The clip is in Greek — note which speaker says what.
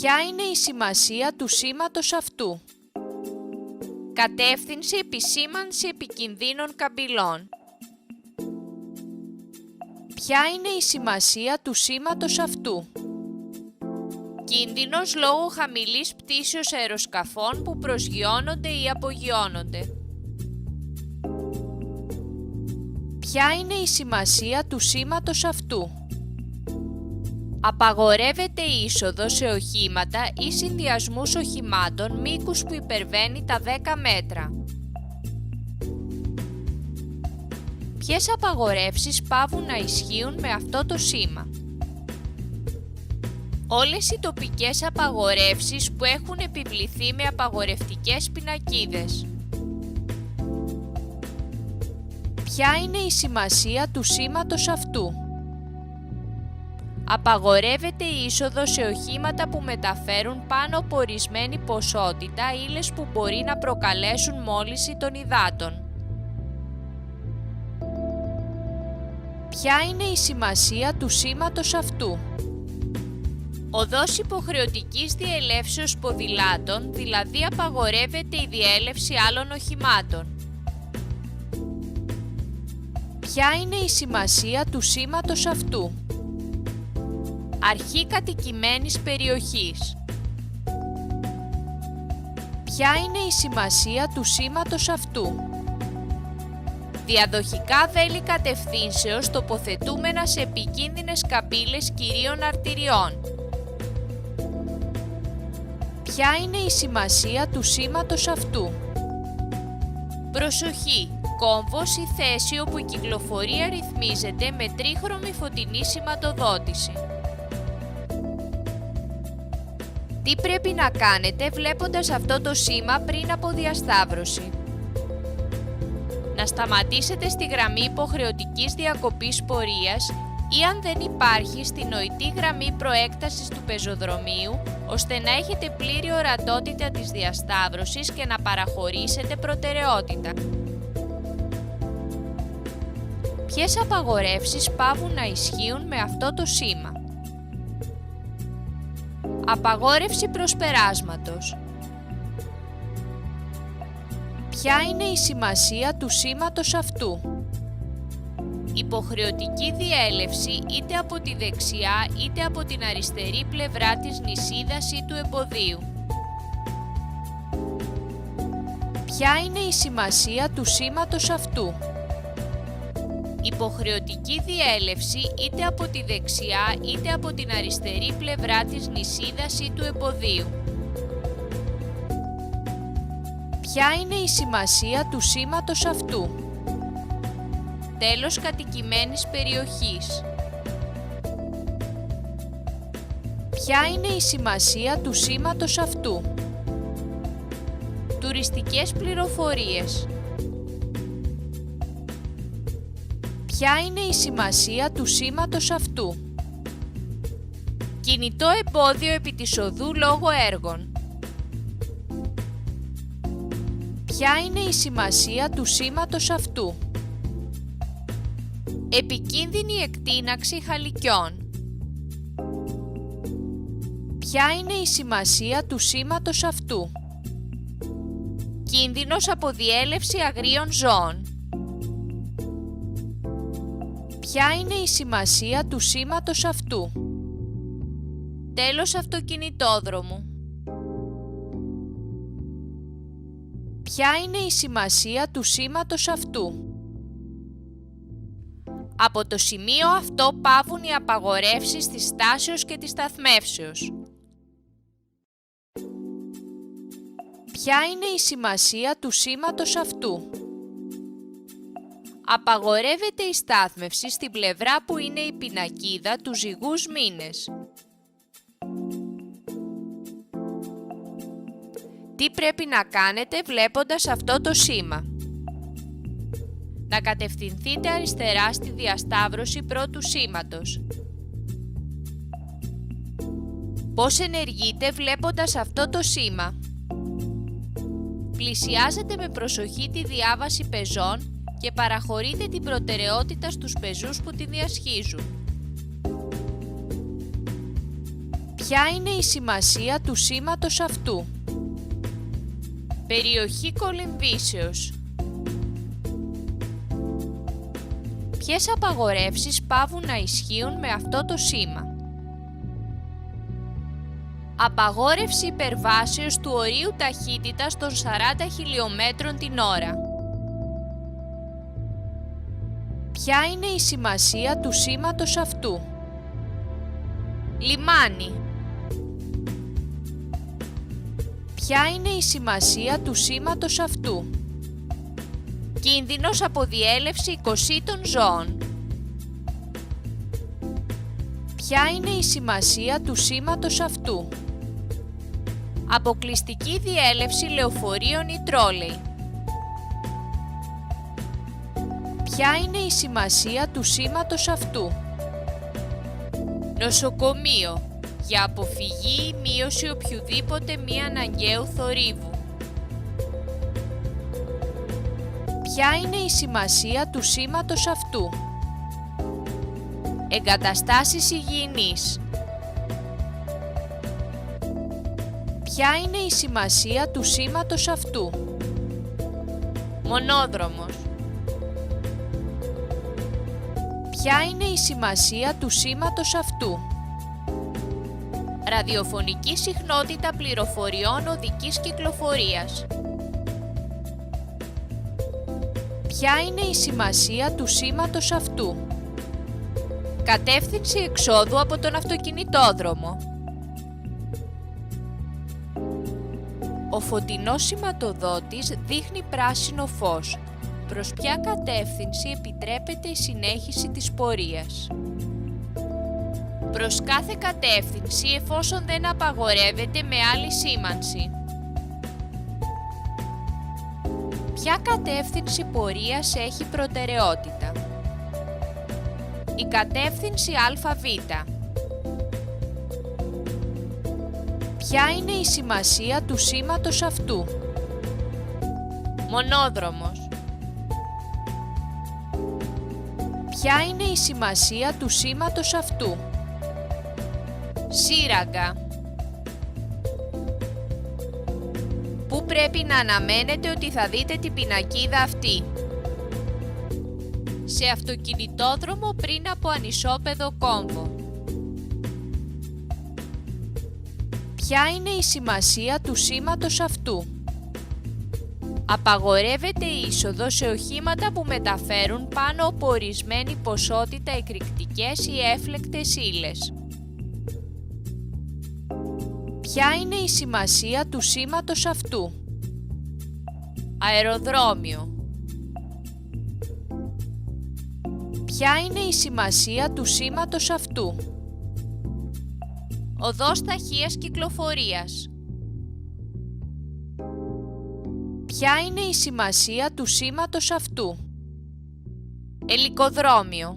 Speaker 1: Ποια είναι η σημασία του σήματος αυτού? Κατεύθυνση επισήμανση επικινδύνων καμπυλών. Ποια είναι η σημασία του σήματος αυτού? Κίνδυνος λόγω χαμηλής πτήσεως αεροσκαφών που προσγειώνονται ή απογειώνονται. Ποια είναι η σημασία του σήματος αυτού? Απαγορεύεται η είσοδος σε οχήματα ή συνδυασμούς οχημάτων μήκους που υπερβαίνει τα 10 μέτρα. Ποιες απαγορεύσεις παύουν να ισχύουν με αυτό το σήμα? Όλες οι τοπικές απαγορεύσεις που έχουν επιβληθεί με απαγορευτικές πινακίδες. Ποια είναι η σημασία του σήματος αυτού? Απαγορεύεται η είσοδος σε οχήματα που μεταφέρουν πάνω από ορισμένη ποσότητα ύλες που μπορεί να προκαλέσουν μόλυνση των υδάτων. Ποια είναι η σημασία του σήματος αυτού? Οδός υποχρεωτικής διελεύσεως ποδηλάτων, δηλαδή απαγορεύεται η διέλευση άλλων οχημάτων. Ποια είναι η σημασία του σήματος αυτού? Αρχή κατοικημένης περιοχής. Ποια είναι η σημασία του σήματος αυτού? Διαδοχικά βέλη κατευθύνσεως τοποθετούμενα σε επικίνδυνες καμπύλες κυρίων αρτηριών. Ποια είναι η σημασία του σήματος αυτού? Προσοχή! Κόμβος ή θέση όπου η κυκλοφορία ρυθμίζεται με τρίχρωμη φωτεινή σηματοδότηση. Τι πρέπει να κάνετε βλέποντας αυτό το σήμα πριν από διασταύρωση? Να σταματήσετε στη γραμμή υποχρεωτικής διακοπής πορείας ή αν δεν υπάρχει στη νοητή γραμμή προέκτασης του πεζοδρομίου, ώστε να έχετε πλήρη ορατότητα της διασταύρωσης και να παραχωρήσετε προτεραιότητα. Ποιες απαγορεύσεις παύουν να ισχύουν με αυτό το σήμα? Απαγόρευση προσπεράσματος. Ποια είναι η σημασία του σήματος αυτού? Υποχρεωτική διέλευση είτε από τη δεξιά είτε από την αριστερή πλευρά της νησίδας ή του εμποδίου. Ποια είναι η σημασία του σήματος αυτού? Υποχρεωτική διέλευση είτε από τη δεξιά είτε από την αριστερή πλευρά της νησίδας ή του εμποδίου. Ποια είναι η σημασία του σήματος αυτού? Τέλος κατοικημένης περιοχής. Ποια είναι η σημασία του σήματος αυτού? Τουριστικές πληροφορίες. Ποια είναι η σημασία του σήματος αυτού? Κινητό εμπόδιο επί της οδού λόγω έργων. Ποια είναι η σημασία του σήματος αυτού? Επικίνδυνη εκτείναξη χαλικιών. Ποια είναι η σημασία του σήματος αυτού? Κίνδυνος από διέλευση αγρίων ζώων. Ποια είναι η σημασία του σήματος αυτού? Τέλος αυτοκινητόδρομου. Ποια είναι η σημασία του σήματος αυτού? Από το σημείο αυτό παύουν οι απαγορεύσεις της στάσεως και της σταθμεύσεως. Ποια είναι η σημασία του σήματος αυτού? Απαγορεύεται η στάθμευση στην πλευρά που είναι η πινακίδα του ζυγούς μήνες. Τι πρέπει να κάνετε βλέποντας αυτό το σήμα? Να κατευθυνθείτε αριστερά στη διασταύρωση πρώτου σήματος. Πώς ενεργείτε βλέποντας αυτό το σήμα? Πλησιάζετε με προσοχή τη διάβαση πεζών και παραχωρείτε την προτεραιότητα στους πεζούς που τη διασχίζουν. Ποια είναι η σημασία του σήματος αυτού? Περιοχή κολυμβήσεως. Ποιες απαγορεύσεις παύουν να ισχύουν με αυτό το σήμα? Απαγόρευση υπερβάσεως του ορίου ταχύτητας των 40 χιλιομέτρων την ώρα. Ποια είναι η σημασία του σήματος αυτού? Λιμάνι. Ποια είναι η σημασία του σήματος αυτού? Κίνδυνος από διέλευση οικοσύτων ζώων. Ποια είναι η σημασία του σήματος αυτού? Αποκλειστική διέλευση λεωφορείων ή τρόλεϊ. Ποια είναι η σημασία του σήματος αυτού? Νοσοκομείο, για αποφυγή ή μείωση οποιοδήποτε μη αναγκαίου θορύβου. Ποια είναι η σημασία του σήματος αυτού? Εγκαταστάσεις υγιεινής. Ποια είναι η σημασία του σήματος αυτού? Μονόδρομος. Ποια είναι η σημασία του σήματος αυτού? Ραδιοφωνική συχνότητα πληροφοριών οδικής κυκλοφορίας. Ποια είναι η σημασία του σήματος αυτού? Κατεύθυνση εξόδου από τον αυτοκινητόδρομο. Ο φωτεινός σηματοδότης δείχνει πράσινο φως. Προς ποια κατεύθυνση επιτρέπεται η συνέχιση της πορείας? Προς κάθε κατεύθυνση εφόσον δεν απαγορεύεται με άλλη σήμανση. Ποια κατεύθυνση πορείας έχει προτεραιότητα? Η κατεύθυνση ΑΒ. Ποια είναι η σημασία του σήματος αυτού? Μονόδρομος. Ποια είναι η σημασία του σήματος αυτού? Σύραγγα. Πού πρέπει να αναμένετε ότι θα δείτε την πινακίδα αυτή? Σε αυτοκινητόδρομο πριν από ανισόπεδο κόμβο. Ποια είναι η σημασία του σήματος αυτού? Απαγορεύεται η είσοδος σε οχήματα που μεταφέρουν πάνω από ορισμένη ποσότητα εκρηκτικές ή έφλεκτες ύλες. Ποια είναι η σημασία του σήματος αυτού? Αεροδρόμιο. Ποια είναι η σημασία του σήματος αυτού? Οδός ταχείας κυκλοφορίας. Ποια είναι η σημασία του σήματος αυτού? Ελικοδρόμιο.